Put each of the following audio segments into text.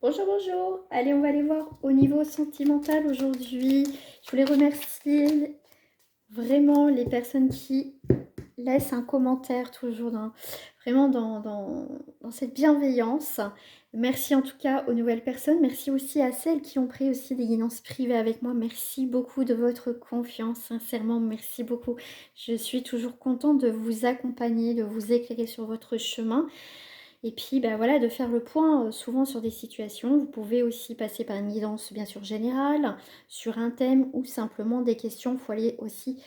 Bonjour, bonjour. Allez, on va aller voir au niveau sentimental aujourd'hui. Je voulais remercier vraiment les personnes qui laissent un commentaire toujours vraiment dans cette bienveillance. Merci en tout cas aux nouvelles personnes. Merci aussi à celles qui ont pris aussi des guidances privées avec moi. Merci beaucoup de votre confiance. Sincèrement, merci beaucoup. Je suis toujours contente de vous accompagner, de vous éclairer sur votre chemin. Et puis, bah, voilà, de faire le point souvent sur des situations. Vous pouvez aussi passer par une guidance bien sûr générale, sur un thème ou simplement des questions. Il faut aller aussi,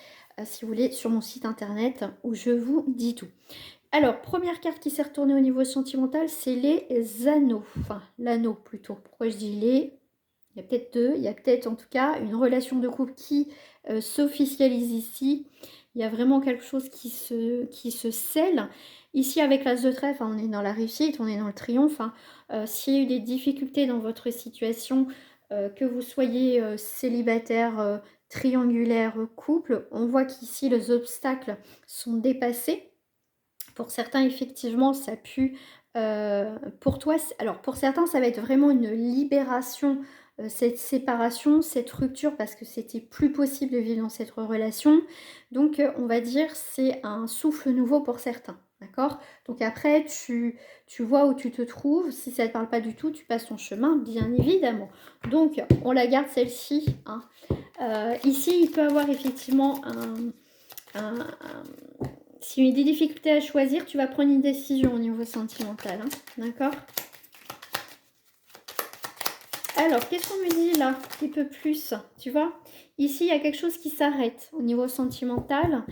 si vous voulez, sur mon site internet où je vous dis tout. Alors, première carte qui s'est retournée au niveau sentimental, c'est les anneaux. Enfin, l'anneau plutôt. Pourquoi je dis les? Il y a peut-être deux. Il y a peut-être en tout cas une relation de couple qui s'officialise ici. Il y a vraiment quelque chose qui se scelle. Ici, avec l'as de trèfle, on est dans la réussite, on est dans le triomphe. S'il y a eu des difficultés dans votre situation, que vous soyez célibataire, triangulaire, couple, on voit qu'ici, les obstacles sont dépassés. Pour certains, effectivement, ça a pu... pour toi, alors pour certains, ça va être vraiment une libération, cette séparation, cette rupture, parce que c'était plus possible de vivre dans cette relation. Donc, on va dire, c'est un souffle nouveau pour certains. D'accord? Donc après, tu vois où tu te trouves. Si ça ne te parle pas du tout, tu passes ton chemin, bien évidemment. Donc, on la garde celle-ci. Hein. Ici, il peut avoir effectivement un si il y a des difficultés à choisir, tu vas prendre une décision au niveau sentimental. Hein. D'accord? Alors, qu'est-ce qu'on me dit là? Un petit peu plus, tu vois? Ici, il y a quelque chose qui s'arrête au niveau sentimental.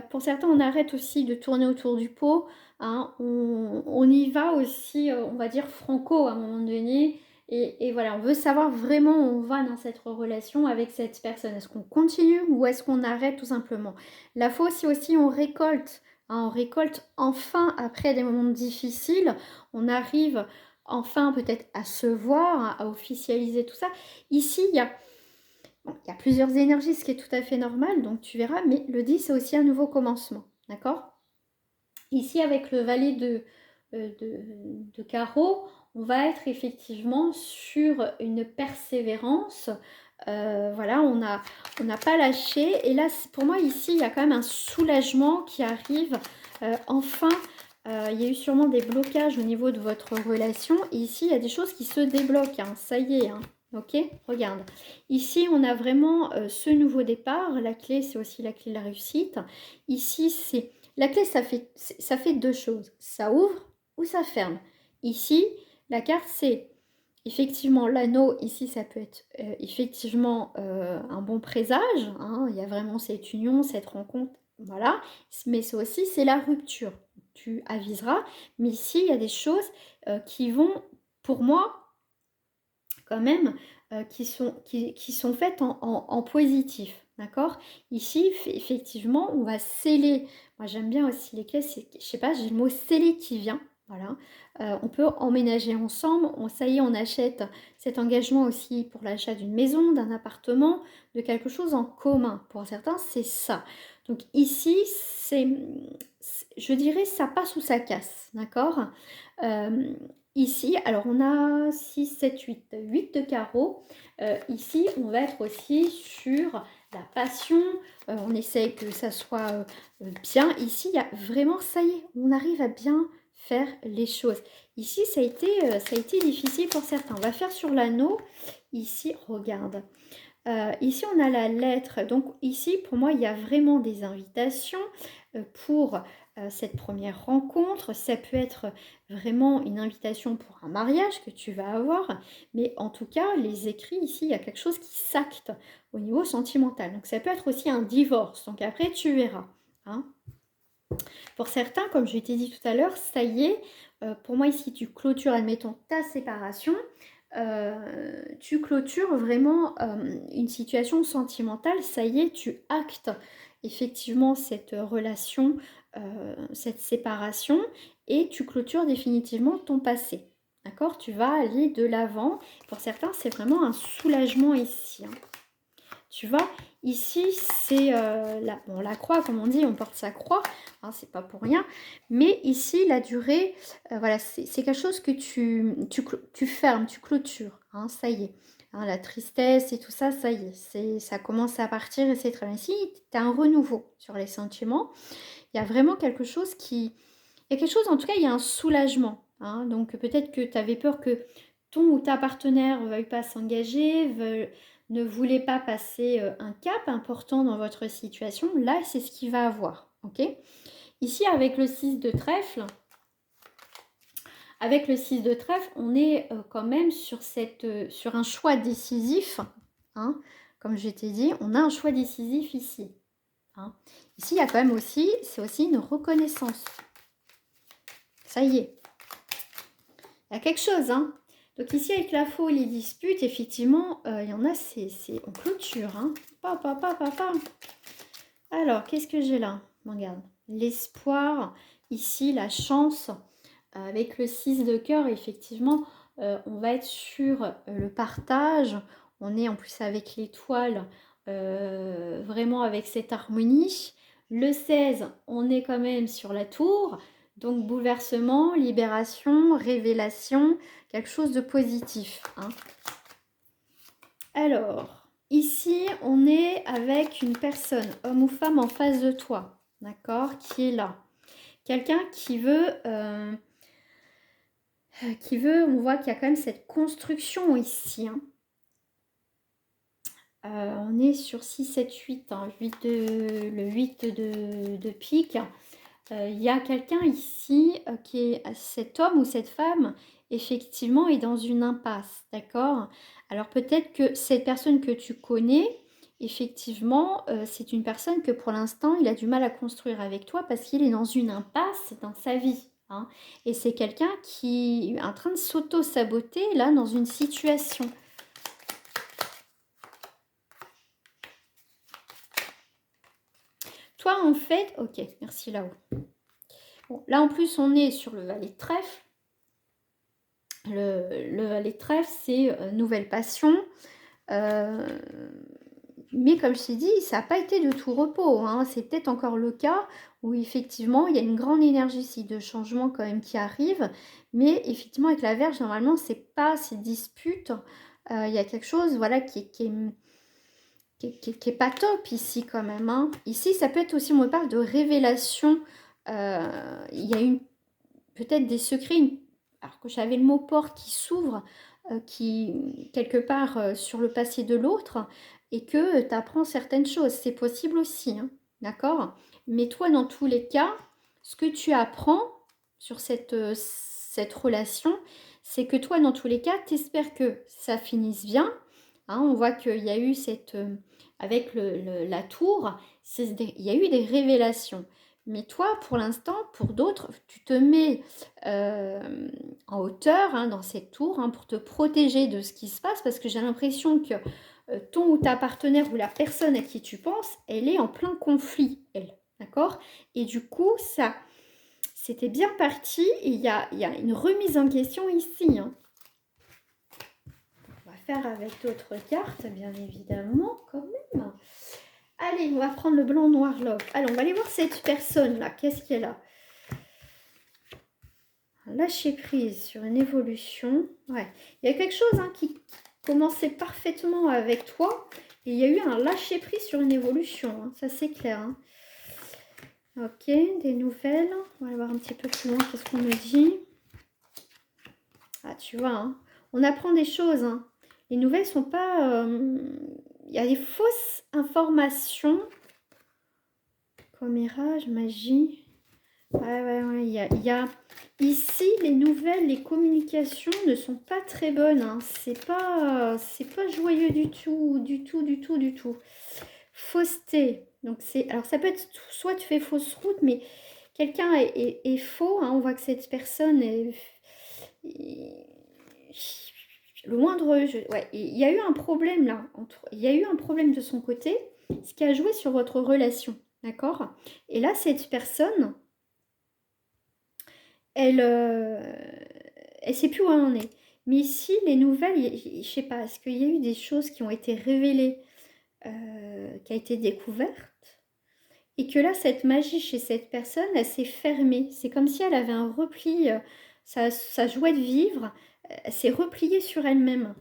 Pour certains, on arrête aussi de tourner autour du pot. Hein. On y va aussi, on va dire, franco à un moment donné. Et voilà, on veut savoir vraiment où on va dans cette relation avec cette personne. Est-ce qu'on continue ou est-ce qu'on arrête tout simplement? La fois aussi, on récolte. Hein, on récolte enfin après des moments difficiles. On arrive enfin peut-être à se voir, à officialiser tout ça. Ici, il y a plusieurs énergies, ce qui est tout à fait normal, donc tu verras, mais le 10, c'est aussi un nouveau commencement, d'accord? Ici, avec le valet de carreau, on va être effectivement sur une persévérance. Voilà, on n'a pas lâché. Et là, pour moi, ici, il y a quand même un soulagement qui arrive. Enfin, il y a eu sûrement des blocages au niveau de votre relation. Et ici, il y a des choses qui se débloquent. Hein. Ça y est. Hein. Ok, regarde. Ici, on a vraiment ce nouveau départ. La clé, c'est aussi la clé de la réussite. Ici, c'est... La clé, ça fait deux choses. Ça ouvre ou ça ferme. Ici, la carte, c'est effectivement l'anneau. Ici, ça peut être effectivement un bon présage. Hein. Il y a vraiment cette union, cette rencontre. Voilà. Mais c'est aussi, c'est la rupture. Tu aviseras. Mais ici, il y a des choses qui vont, pour moi, quand même, qui sont faites en positif. D'accord? Ici, effectivement, on va sceller. Moi, j'aime bien aussi les clés. Je sais pas, j'ai le mot sceller qui vient. Voilà. On peut emménager ensemble. Ça y est, on achète cet engagement aussi pour l'achat d'une maison, d'un appartement, de quelque chose en commun. Pour certains, c'est ça. Donc ici, je dirais, ça passe ou ça casse. D'accord? Ici, alors on a 6, 7, 8, 8 de carreau. Ici, on va être aussi sur la passion. On essaye que ça soit bien. Ici, il y a vraiment, ça y est, on arrive à bien faire les choses. Ici, ça a été difficile pour certains. On va faire sur l'anneau. Ici, regarde. Ici, on a la lettre. Donc ici, pour moi, il y a vraiment des invitations pour cette première rencontre. Ça peut être vraiment une invitation pour un mariage que tu vas avoir. Mais en tout cas, les écrits, ici, il y a quelque chose qui s'acte au niveau sentimental. Donc ça peut être aussi un divorce. Donc après, tu verras. Hein. Pour certains, comme je t'ai dit tout à l'heure, ça y est, pour moi ici, tu clôtures, admettons, ta séparation. Tu clôtures vraiment une situation sentimentale, ça y est, tu actes effectivement cette relation, cette séparation, et tu clôtures définitivement ton passé. D'accord? Tu vas aller de l'avant. Pour certains, c'est vraiment un soulagement ici. Hein. tu vois. Ici, c'est la croix, comme on dit, on porte sa croix, hein, c'est pas pour rien. Mais ici, la durée, voilà, c'est quelque chose que tu fermes, tu clôtures, hein, ça y est. Hein, la tristesse et tout ça, ça y est, ça commence à partir et c'est très bien. Ici, tu as un renouveau sur les sentiments. Il y a vraiment quelque chose qui... Il y a quelque chose, en tout cas, il y a un soulagement. Hein. Donc peut-être que tu avais peur que ton ou ta partenaire ne veuille pas s'engager, ne voulait pas passer un cap important dans votre situation. Là, c'est ce qu'il va avoir. Ok. Ici, avec le 6 de trèfle, on est quand même sur un choix décisif. Hein. Comme je t'ai dit, on a un choix décisif ici. Hein. Ici, il y a quand même aussi, c'est aussi une reconnaissance. Ça y est. Il y a quelque chose, hein. Donc ici, avec la faux, les disputes, effectivement, il y en a, c'est en clôture, hein. Papa. Alors, qu'est-ce que j'ai là? Regarde. L'espoir, ici, la chance. Avec le 6 de cœur, effectivement, on va être sur le partage. On est en plus avec l'étoile, vraiment avec cette harmonie. Le 16, on est quand même sur la tour. Donc bouleversement, libération, révélation, quelque chose de positif. Hein. Alors, ici, on est avec une personne, homme ou femme, en face de toi, d'accord, qui est là. Quelqu'un qui veut, on voit qu'il y a quand même cette construction ici. Hein. On est sur 6, 7, 8, hein, le 8 de pique. Il y a quelqu'un ici qui est cet homme ou cette femme, effectivement, est dans une impasse, d'accord? Alors peut-être que cette personne que tu connais, effectivement, c'est une personne que pour l'instant, il a du mal à construire avec toi parce qu'il est dans une impasse dans sa vie. Hein. Et c'est quelqu'un qui est en train de s'auto-saboter, là, dans une situation. Toi, en fait, ok, merci là-haut. Bon, là, en plus, on est sur le valet de trèfle. Le valet de trèfle, c'est nouvelle passion. Mais comme je t'ai dit, ça n'a pas été de tout repos. Hein. C'est peut-être encore le cas où effectivement, il y a une grande énergie ici de changement quand même qui arrive. Mais effectivement, avec la Vierge, normalement, c'est pas ces disputes. Il y a quelque chose voilà, qui est pas top ici quand même. Hein. Ici, ça peut être aussi, on me parle de révélation. Il y a peut-être des secrets, alors que j'avais le mot porte qui s'ouvre, qui quelque part sur le passé de l'autre, et que tu apprends certaines choses. C'est possible aussi, hein, d'accord? Mais toi, dans tous les cas, ce que tu apprends sur cette relation, c'est que toi, dans tous les cas, tu espères que ça finisse bien. Hein, on voit qu'il y a eu avec la tour, il y a eu des révélations. Mais toi, pour l'instant, pour d'autres, tu te mets en hauteur hein, dans cette tour hein, pour te protéger de ce qui se passe parce que j'ai l'impression que ton ou ta partenaire ou la personne à qui tu penses, elle est en plein conflit, elle. D'accord? Et du coup, ça, c'était bien parti. Il y a une remise en question ici. Hein. On va faire avec d'autres cartes, bien évidemment, quand même. Allez, on va prendre le blanc, noir, love. Allez, on va aller voir cette personne-là. Qu'est-ce qu'elle a? Lâcher prise sur une évolution. Ouais. Il y a quelque chose hein, qui commençait parfaitement avec toi. Et il y a eu un lâcher prise sur une évolution. Hein. Ça, c'est clair. Hein. Ok, des nouvelles. On va aller voir un petit peu plus loin. Qu'est-ce qu'on me dit? Ah, tu vois. Hein. On apprend des choses. Hein. Les nouvelles sont pas... Il y a des fausses informations. Commérage, magie. Ouais. Il y a... Ici, les nouvelles, les communications ne sont pas très bonnes. Hein. C'est pas joyeux du tout. Fausseté. Donc, alors, ça peut être... Soit tu fais fausse route, mais quelqu'un est faux. Hein. On voit que cette personne est... Le moindre... Ouais, il y a eu un problème, là. Il y a eu un problème de son côté, ce qui a joué sur votre relation. D'accord? Et là, cette personne... elle sait plus où elle en est. Mais ici, les nouvelles, je sais pas, est-ce qu'il y a eu des choses qui ont été révélées qui a été découverte. Et que là, cette magie chez cette personne, elle s'est fermée. C'est comme si elle avait un repli, sa joie de vivre, elle s'est repliée sur elle-même.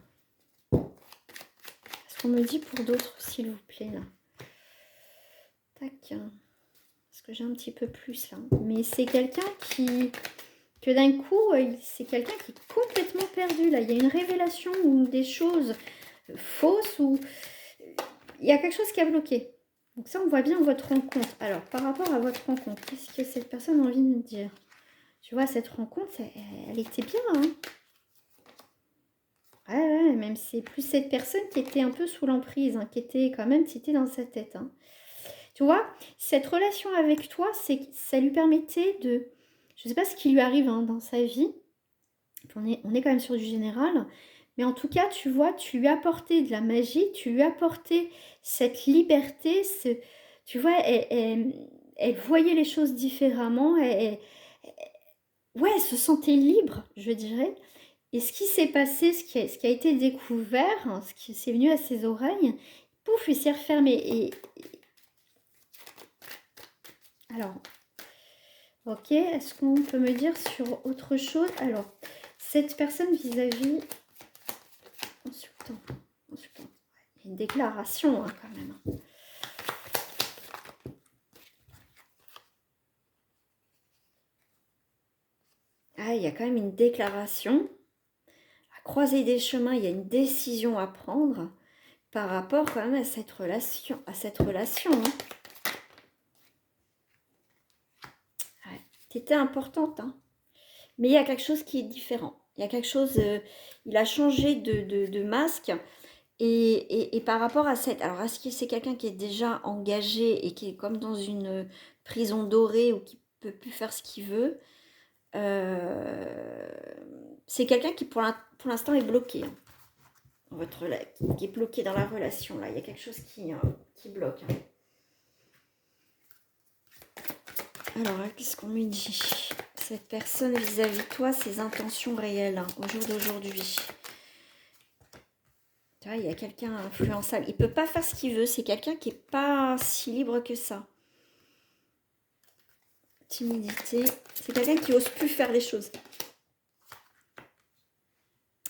Qu'est-ce qu'on me dit pour d'autres, s'il vous plaît, là? Tac. Parce que j'ai un petit peu plus, là. Mais c'est quelqu'un que d'un coup, c'est quelqu'un qui est complètement perdu, là. Il y a une révélation ou des choses fausses ou il y a quelque chose qui a bloqué. Donc ça, on voit bien votre rencontre. Alors, par rapport à votre rencontre, qu'est-ce que cette personne a envie de me dire? Tu vois, cette rencontre, elle était bien, hein. Ouais, même c'est plus cette personne qui était un peu sous l'emprise, hein, qui était quand même titée dans sa tête, hein. Tu vois, cette relation avec toi, ça lui permettait de... Je ne sais pas ce qui lui arrive hein, dans sa vie. On est quand même sur du général. Mais en tout cas, tu vois, tu lui as apporté de la magie, tu lui as apporté cette liberté. Tu vois, elle voyait les choses différemment. Ouais, elle se sentait libre, je dirais. Et ce qui s'est passé, ce qui a été découvert, hein, ce qui s'est venu à ses oreilles, pouf, il s'est refermé. Alors, ok, est-ce qu'on peut me dire sur autre chose? Alors, cette personne vis-à-vis... Consultant. Il y a une déclaration hein, quand même. Ah, il y a quand même une déclaration. À croiser des chemins, il y a une décision à prendre par rapport quand même à cette relation. Hein. Ouais, qui était importante. Hein. Mais il y a quelque chose qui est différent. Il y a quelque chose... il a changé de masque. Et par rapport à cette... Alors, est-ce que c'est quelqu'un qui est déjà engagé et qui est comme dans une prison dorée ou qui ne peut plus faire ce qu'il veut? C'est quelqu'un qui, pour l'instant, est bloqué. Hein, qui est bloqué dans la relation. Là. Il y a quelque chose qui bloque. Hein. Alors, qu'est-ce qu'on lui dit? Cette personne vis-à-vis de toi, ses intentions réelles hein, au jour d'aujourd'hui. Tu vois, il y a quelqu'un influençable. Il ne peut pas faire ce qu'il veut. C'est quelqu'un qui n'est pas si libre que ça. Timidité. C'est quelqu'un qui n'ose plus faire les choses.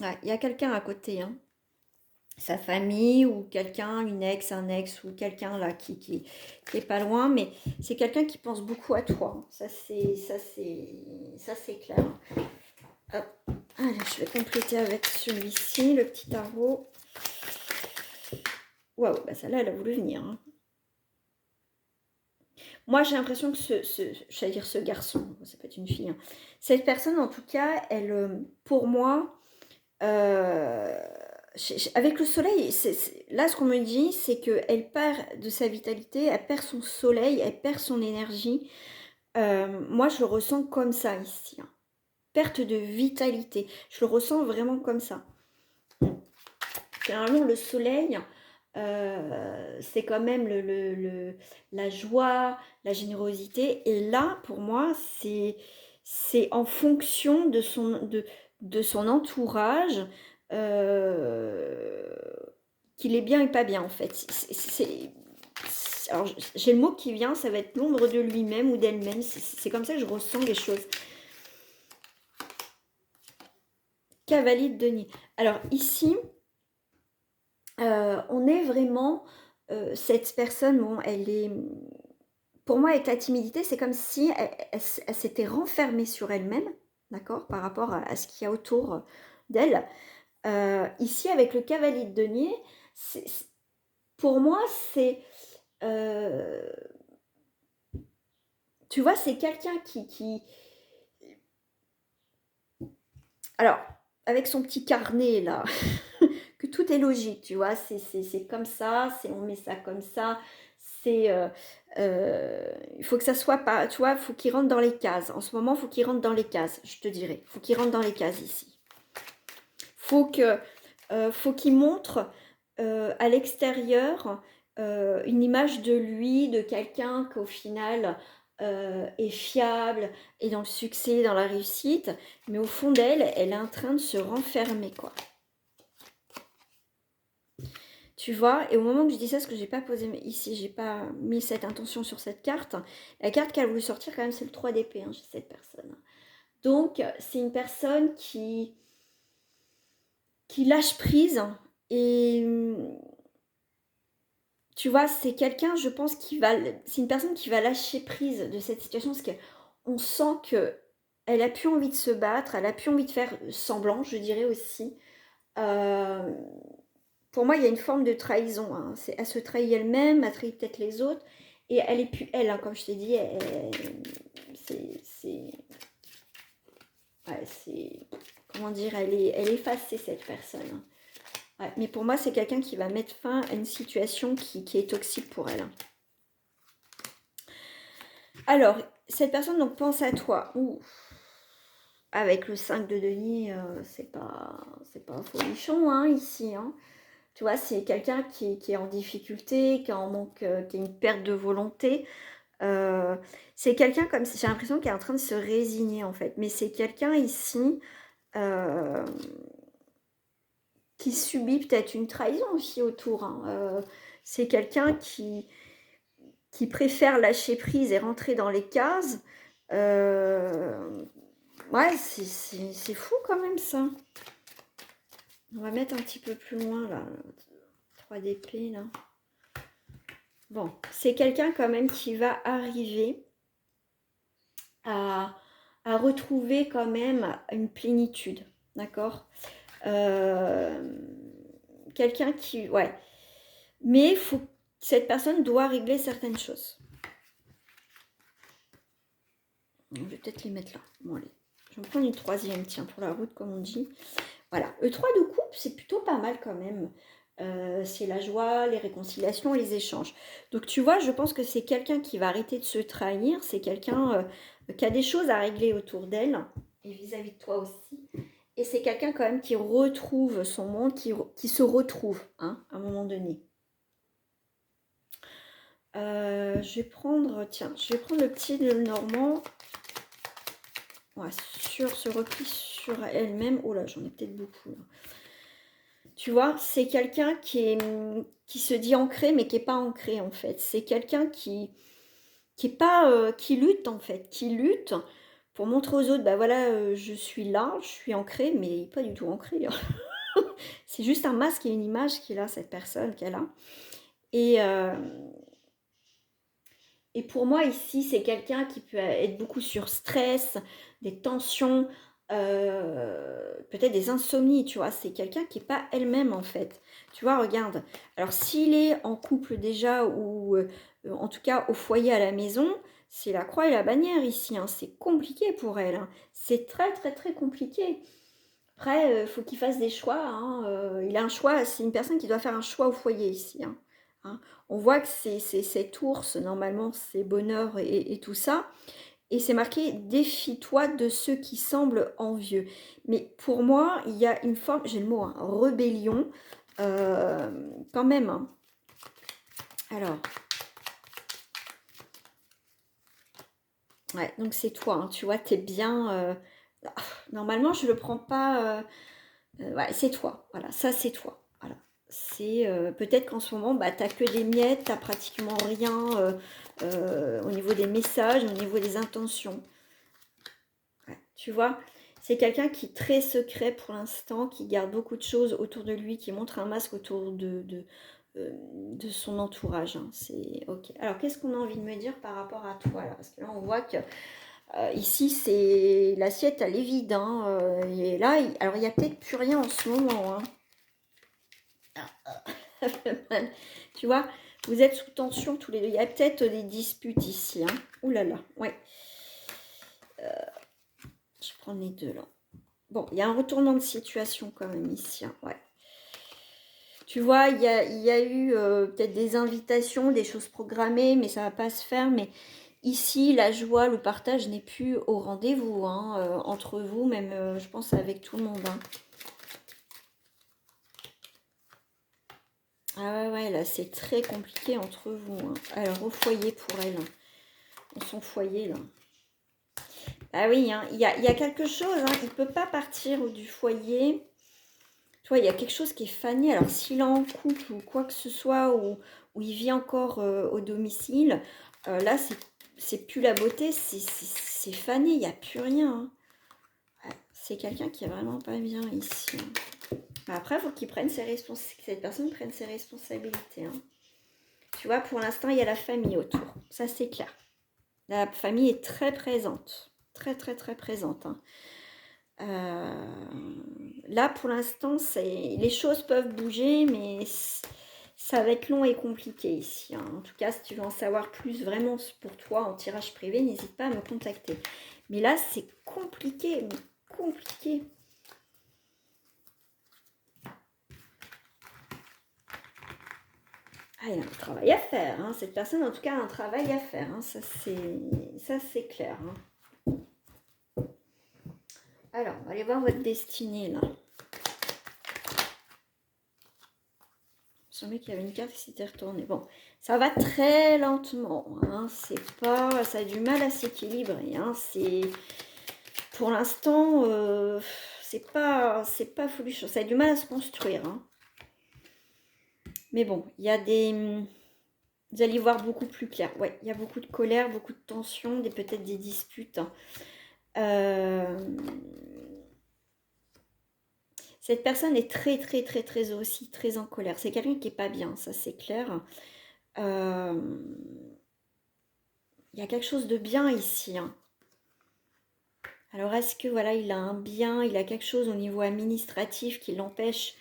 Ouais, il y a quelqu'un à côté. Hein. Sa famille ou quelqu'un, une ex, un ex ou quelqu'un là qui est pas loin. Mais c'est quelqu'un qui pense beaucoup à toi. Ça, c'est clair. Hop. Allez, je vais compléter avec celui-ci, le petit tarot. Waouh, bah celle-là, elle a voulu venir. Hein. Moi, j'ai l'impression que j'allais dire ce garçon, ça peut être une fille. Hein. Cette personne, en tout cas, elle, pour moi, avec le soleil, là, ce qu'on me dit, c'est qu'elle perd de sa vitalité, elle perd son soleil, elle perd son énergie. Moi, je le ressens comme ça ici. Hein. Perte de vitalité. Je le ressens vraiment comme ça. Généralement, le soleil, c'est quand même la joie, la générosité. Et là, pour moi, c'est en fonction de son entourage qu'il est bien et pas bien, en fait. Alors, j'ai le mot qui vient, ça va être l'ombre de lui-même ou d'elle-même. C'est comme ça que je ressens les choses. Cavalier de denier. Alors, ici... on est vraiment cette personne, bon, elle est, pour moi, avec la timidité, c'est comme si elle s'était renfermée sur elle-même, d'accord, par rapport à ce qu'il y a autour d'elle. Ici, avec le cavalier de denier, pour moi, c'est, tu vois, c'est quelqu'un qui, alors, avec son petit carnet là. Que tout est logique, tu vois, c'est comme ça, on met ça comme ça, il faut que ça soit pas, tu vois, il faut qu'il rentre dans les cases. En ce moment, il faut qu'il rentre dans les cases, je te dirais. Il faut qu'il rentre dans les cases ici. Faut qu'il montre à l'extérieur une image de lui, de quelqu'un qu'au final est fiable, est dans le succès, dans la réussite, mais au fond d'elle, elle est en train de se renfermer, quoi. Tu vois, et au moment que je dis ça, parce que j'ai pas posé ici, j'ai pas mis cette intention sur cette carte, la carte qu'elle a voulu sortir quand même, c'est le 3 d'épée, hein, chez cette personne. Donc, c'est une personne qui lâche prise, et tu vois, c'est quelqu'un, je pense, c'est une personne qui va lâcher prise de cette situation, parce qu'on sent que elle a plus envie de se battre, elle a plus envie de faire semblant, je dirais aussi. Euh, pour moi, il y a une forme de trahison. Hein. Elle se trahit elle-même, elle trahit peut-être les autres, et elle est plus elle, hein, comme je t'ai dit. C'est comment dire, elle est effacée, cette personne. Hein. Ouais, mais pour moi, c'est quelqu'un qui va mettre fin à une situation qui est toxique pour elle. Alors, cette personne donc pense à toi. Ouh. Avec le 5 de denier, c'est pas folichon hein, ici. Hein. Tu vois, c'est quelqu'un qui est en difficulté, qui est en manque, qui a une perte de volonté. C'est quelqu'un comme j'ai l'impression qu'il est en train de se résigner en fait. Mais c'est quelqu'un ici euh, qui subit peut-être une trahison aussi autour. Hein. C'est quelqu'un qui préfère lâcher prise et rentrer dans les cases. Ouais, c'est fou quand même ça. On va mettre un petit peu plus loin là. 3 d'épée là. Bon, c'est quelqu'un quand même qui va arriver à retrouver quand même une plénitude. D'accord quelqu'un qui... Ouais. Mais cette personne doit régler certaines choses. Je vais peut-être les mettre là. Bon, allez. Je vais en prendre une troisième, tiens, pour la route, comme on dit. Voilà. Le 3 de coupe, c'est plutôt pas mal quand même. C'est la joie, les réconciliations, les échanges. Donc, tu vois, je pense que c'est quelqu'un qui va arrêter de se trahir. C'est quelqu'un qui a des choses à régler autour d'elle. Et vis-à-vis de toi aussi. Et c'est quelqu'un quand même qui retrouve son monde, qui se retrouve, hein, à un moment donné. Je vais prendre le petit de Normand. Ouais, sur ce repli sur elle-même. Oh là, j'en ai peut-être beaucoup. Là. Tu vois, c'est quelqu'un qui se dit ancré, mais qui n'est pas ancré en fait. C'est quelqu'un qui est pas, qui lutte en fait, qui lutte pour montrer aux autres, bah voilà, je suis là, je suis ancré, mais pas du tout ancré. Hein. C'est juste un masque et une image qu'il a, cette personne qu'elle a. Et pour moi, ici, c'est quelqu'un qui peut être beaucoup sur stress, des tensions, peut-être des insomnies, tu vois. C'est quelqu'un qui n'est pas elle-même, en fait. Tu vois, regarde. Alors, s'il est en couple déjà, ou en tout cas au foyer à la maison, c'est la croix et la bannière ici. Hein. C'est compliqué pour elle. Hein. C'est très, très, très compliqué. Après, il faut qu'il fasse des choix. Hein. Il a un choix. C'est une personne qui doit faire un choix au foyer ici. Hein. Hein. On voit que c'est cet ours, normalement, c'est bonheur et tout ça. Et c'est marqué « Défie-toi de ceux qui semblent envieux ». Mais pour moi, il y a une forme, j'ai le mot, hein, rébellion, quand même. Hein. Alors, ouais, donc c'est toi, hein, tu vois, t'es bien... normalement, je le prends pas... ouais, c'est toi, voilà, ça c'est toi. Voilà. C'est peut-être qu'en ce moment, bah, tu n'as que des miettes, tu n'as pratiquement rien au niveau des messages, au niveau des intentions. Ouais, tu vois, c'est quelqu'un qui est très secret pour l'instant, qui garde beaucoup de choses autour de lui, qui montre un masque autour de son entourage. Hein. C'est ok. Alors, qu'est-ce qu'on a envie de me dire par rapport à toi là? Parce que là, on voit que ici, c'est l'assiette, elle est vide. Hein, et là, alors, il n'y a peut-être plus rien en ce moment. Hein. Tu vois, vous êtes sous tension tous les deux. Il y a peut-être des disputes ici. Hein. Ouh là là, ouais. Je prends les deux là. Bon, il y a un retournement de situation quand même ici. Hein. Ouais. Tu vois, il y a eu peut-être des invitations, des choses programmées, mais ça ne va pas se faire. Mais ici, la joie, le partage n'est plus au rendez-vous hein, entre vous, même je pense avec tout le monde. Hein. Ah ouais, là, c'est très compliqué entre vous. Hein. Alors, au foyer pour elle. Dans son foyer, là. Ah oui, hein, il y a quelque chose. Hein, il ne peut pas partir du foyer. Toi, il y a quelque chose qui est fané. Alors, s'il est en couple ou quoi que ce soit, ou il vit encore au domicile, là, c'est plus la beauté, c'est fané, il n'y a plus rien. Hein. Ouais, c'est quelqu'un qui est vraiment pas bien ici. Hein. Après, il faut qu'il prenne ses responsabilités, que cette personne prenne ses responsabilités. Hein. Tu vois, pour l'instant, il y a la famille autour. Ça, c'est clair. La famille est très présente. Très, très, très présente. Hein. Là, pour l'instant, les choses peuvent bouger, mais ça va être long et compliqué ici. Hein. En tout cas, si tu veux en savoir plus vraiment pour toi en tirage privé, n'hésite pas à me contacter. Mais là, c'est compliqué, compliqué. Ah, il y a un travail à faire. Hein. Cette personne, en tout cas, a un travail à faire. Hein. Ça, c'est clair. Hein. Alors, on va aller voir votre destinée, là. Je savais qu'il y avait une carte qui s'était retournée. Bon, ça va très lentement. Hein. C'est pas, ça a du mal à s'équilibrer. Hein. C'est, pour l'instant, c'est pas folichon. Ça a du mal à se construire. Hein. Mais bon, il y a des, vous allez voir beaucoup plus clair. Ouais, il y a beaucoup de colère, beaucoup de tension, peut-être des disputes. Hein. Cette personne est très, très, très, très aussi, très en colère. C'est quelqu'un qui est pas bien, ça c'est clair. Il y a quelque chose de bien ici. Hein. Alors est-ce que voilà, il a un bien, il a quelque chose au niveau administratif qui l'empêche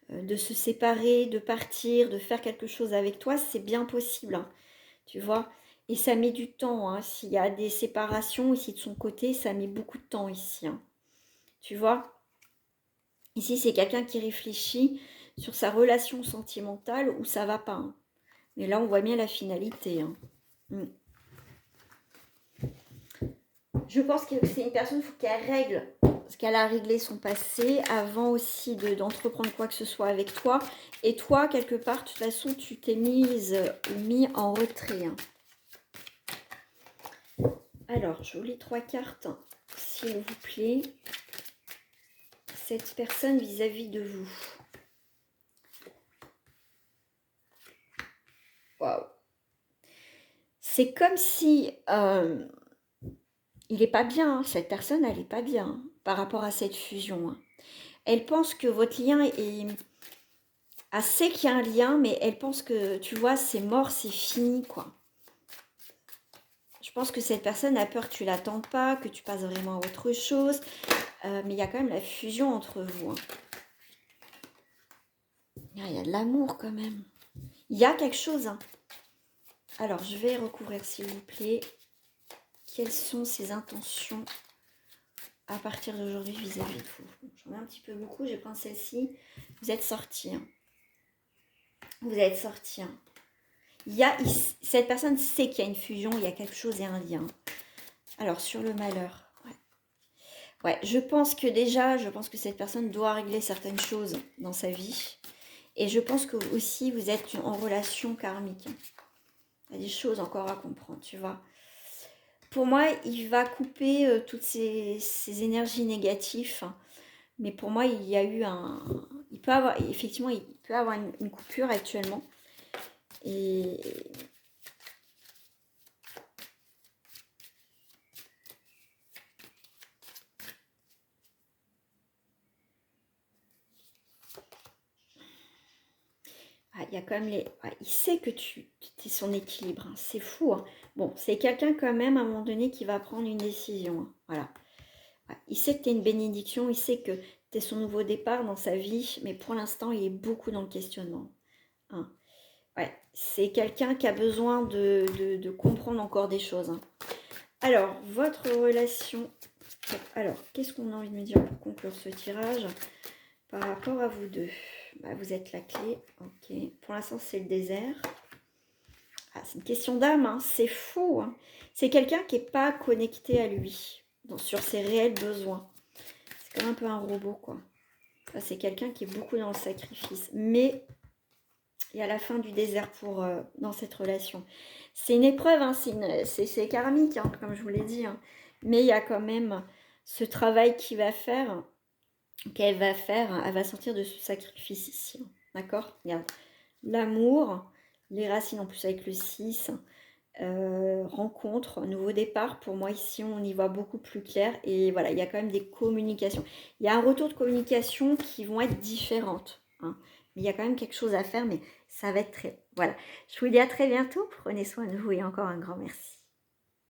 de se séparer, de partir, de faire quelque chose avec toi? C'est bien possible, hein, tu vois. Et ça met du temps. Hein. S'il y a des séparations ici de son côté, ça met beaucoup de temps ici. Hein. Tu vois. Ici, c'est quelqu'un qui réfléchit sur sa relation sentimentale où ça va pas. Hein. Mais là, on voit bien la finalité. Hein. Je pense que c'est une personne, il faut qu'elle règle ce qu'elle a réglé son passé avant aussi d'entreprendre quoi que ce soit avec toi. Et toi, quelque part, de toute façon, tu t'es mise ou mis en retrait. Hein. Alors, je vous lis 3 cartes, s'il vous plaît. Cette personne vis-à-vis de vous. Waouh. C'est comme si il n'est pas bien. Hein. Cette personne, elle n'est pas bien hein, par rapport à cette fusion. Hein. Elle pense que votre lien est... Elle sait qu'il y a un lien, mais elle pense que, tu vois, c'est mort, c'est fini, quoi. Je pense que cette personne a peur que tu l'attends pas, que tu passes vraiment à autre chose. Mais il y a quand même la fusion entre vous. Hein. Il y a de l'amour quand même. Il y a quelque chose. Hein. Alors, je vais recouvrir, s'il vous plaît. Quelles sont ses intentions à partir d'aujourd'hui vis-à-vis de vous? J'en ai un petit peu beaucoup, j'ai pris celle-ci. Vous êtes sortis. Hein. Vous êtes sortis. Hein. Cette personne sait qu'il y a une fusion, il y a quelque chose et un lien. Alors, sur le malheur. Ouais, je pense que cette personne doit régler certaines choses dans sa vie. Et je pense que aussi, vous êtes en relation karmique. Il y a des choses encore à comprendre, tu vois. Pour moi, il va couper toutes ces énergies négatives. Mais pour moi, il y a eu il peut avoir, effectivement, il peut avoir une coupure actuellement. Et il y a quand même il sait que tu es son équilibre. Hein. C'est fou. Hein. Bon, c'est quelqu'un quand même, à un moment donné, qui va prendre une décision. Hein. Voilà. Il sait que tu es une bénédiction. Il sait que tu es son nouveau départ dans sa vie. Mais pour l'instant, il est beaucoup dans le questionnement. Hein. Ouais, c'est quelqu'un qui a besoin de comprendre encore des choses. Hein. Alors, votre relation... Alors, qu'est-ce qu'on a envie de me dire pour conclure ce tirage par rapport à vous deux? Vous êtes la clé. Ok. Pour l'instant, c'est le désert. Ah, c'est une question d'âme. Hein. C'est fou. Hein. C'est quelqu'un qui n'est pas connecté à lui, sur ses réels besoins. C'est comme un peu un robot, quoi. C'est quelqu'un qui est beaucoup dans le sacrifice. Mais il y a la fin du désert dans cette relation. C'est une épreuve, hein, c'est karmique, hein, comme je vous l'ai dit. Hein. Mais il y a quand même ce travail qu'il va faire qu'elle va faire, elle va sortir de ce sacrifice ici. D'accord? Regarde. L'amour, les racines en plus avec le 6, rencontre, nouveau départ. Pour moi, ici, on y voit beaucoup plus clair. Et voilà, il y a quand même des communications. Il y a un retour de communication qui vont être différentes. Hein. Mais il y a quand même quelque chose à faire, mais ça va être très... Voilà. Je vous dis à très bientôt. Prenez soin de vous et encore un grand merci.